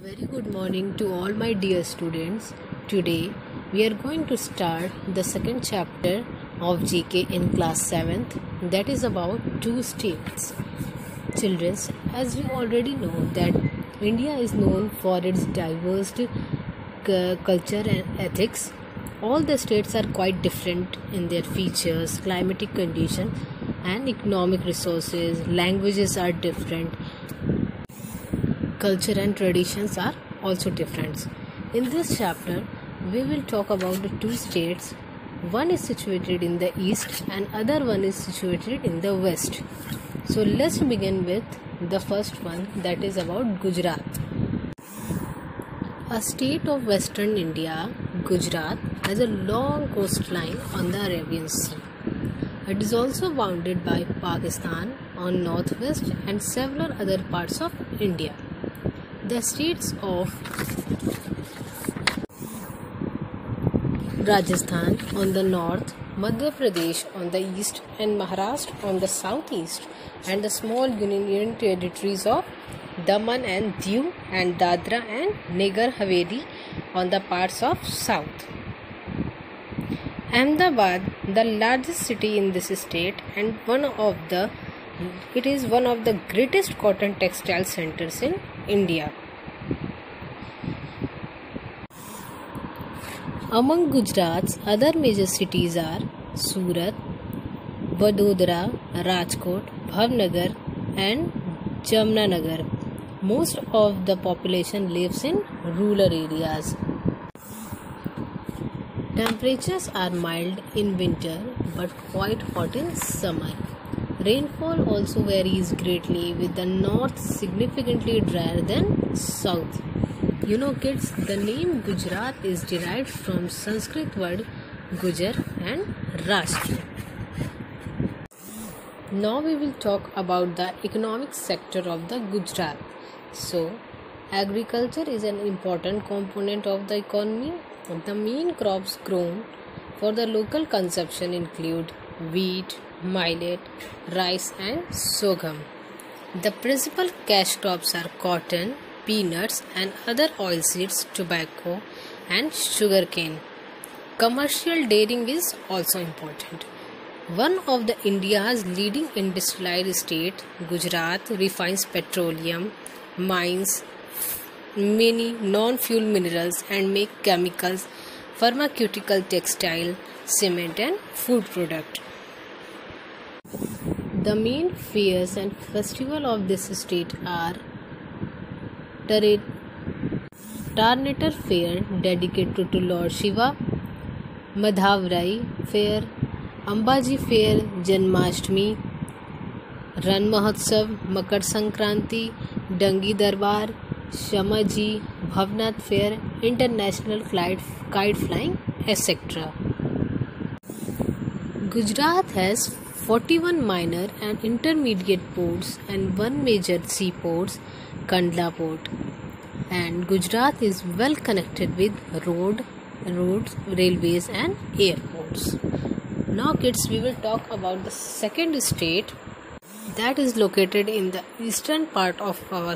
Very good morning to all my dear students. Today we are going to start the second chapter of GK in class 7th, that is about two states. Children, as we already know that India is known for its diverse culture and ethics. All the states are quite different in their features, climatic conditions and economic resources. Languages are different. Culture and traditions are also different. In this chapter, we will talk about the two states. One is situated in the east and other one is situated in the west. So let's begin with the first one, that is about Gujarat. A state of western India, Gujarat has a long coastline on the Arabian Sea. It is also bounded by Pakistan on northwest and several other parts of India. The states of Rajasthan on the north, Madhya Pradesh on the east and Maharashtra on the southeast, and the small union territories of Daman and Diu and Dadra and Nagar Haveli on the parts of south. Ahmedabad, the largest city in this state and it is one of the greatest cotton textile centers in India. Among Gujarat's other major cities are Surat, Vadodara, Rajkot, Bhavnagar and Jamnagar. Most of the population lives in rural areas. Temperatures are mild in winter but quite hot in summer. Rainfall also varies greatly, with the north significantly drier than south. You know kids, the name Gujarat is derived from Sanskrit word Gujar and Rashtra. Now we will talk about the economic sector of the Gujarat. So, agriculture is an important component of the economy. The main crops grown for the local consumption include wheat, millet, rice and sorghum. The principal cash crops are cotton, peanuts and other oilseeds, tobacco and sugarcane. Commercial dairying is also important. One of the India's leading industrialized state, Gujarat, refines petroleum, mines many non-fuel minerals and make chemicals, pharmaceutical, textile, cement and food product. The main fairs and festivals of this state are Tarnetar Fair dedicated to Lord Shiva, Madhavrai Fair, Ambaji Fair, Janmashtami, Ran Mahotsav, Makar Sankranti, Dangi Darbar, Shamaji, Bhavnath Fair, International Kite Flying, etc. Gujarat has 41 minor and intermediate ports and one major seaport, Kandla Port. And Gujarat is well connected with roads, railways and airports. Now kids, we will talk about the second state that is located in the eastern part of our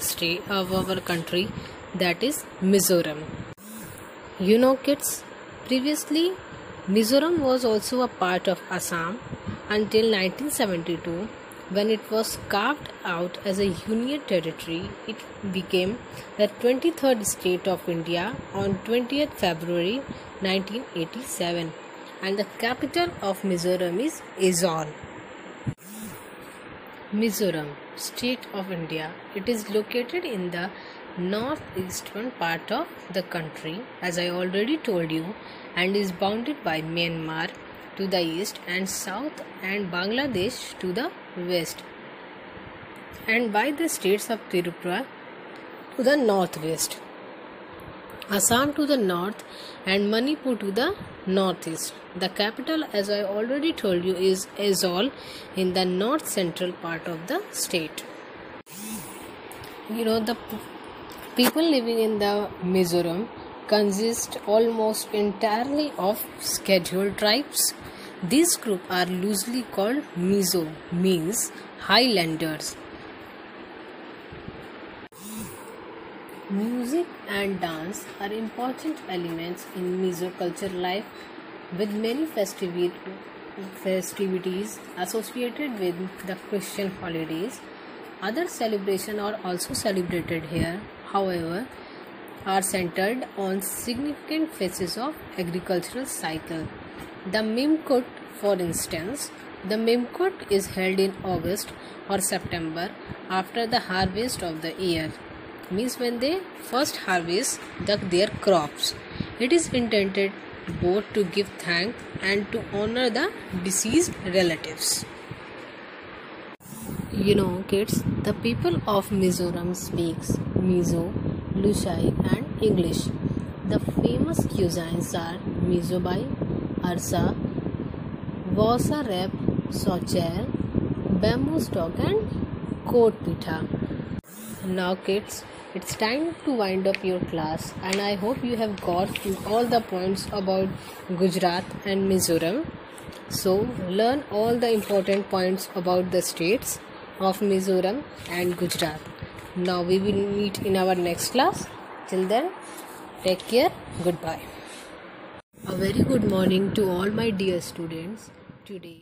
country, that is Mizoram. You know kids, previously Mizoram was also a part of Assam until 1972, when it was carved out as a union territory. It became the 23rd state of India on 20th February 1987, and the capital of Mizoram is Aizawl. Mizoram, state of India. It is located in the northeastern part of the country, as I already told you, and is bounded by Myanmar to the east and south and Bangladesh to the west, and by the states of Tripura to the northwest, Assam to the north and Manipur to the northeast. The capital, as I already told you, is Aizawl in the north central part of the state. You know, the people living in the Mizoram consist almost entirely of scheduled tribes. These groups are loosely called Mizo, means Highlanders. Music and dance are important elements in Mizo culture life, with many festivities associated with the Christian holidays. Other celebrations are also celebrated here, however, are centered on significant phases of agricultural cycle. The Mimkut, for instance, the Mimkut is held in August or September after the harvest of the year, means when they first harvest their crops. It is intended both to give thanks and to honor the deceased relatives. You know, kids, the people of Mizoram speaks Mizo, Lushai and English. The famous cuisines are Mizobai, Arsa, Wasa Rep, Socher, Bamboo Stock and Kot Pitha. Now kids, it's time to wind up your class and I hope you have got to all the points about Gujarat and Mizoram. So learn all the important points about the states of Mizoram and Gujarat. Now we will meet in our next class. Till then, take care. Goodbye. A very good morning to all my dear students. Today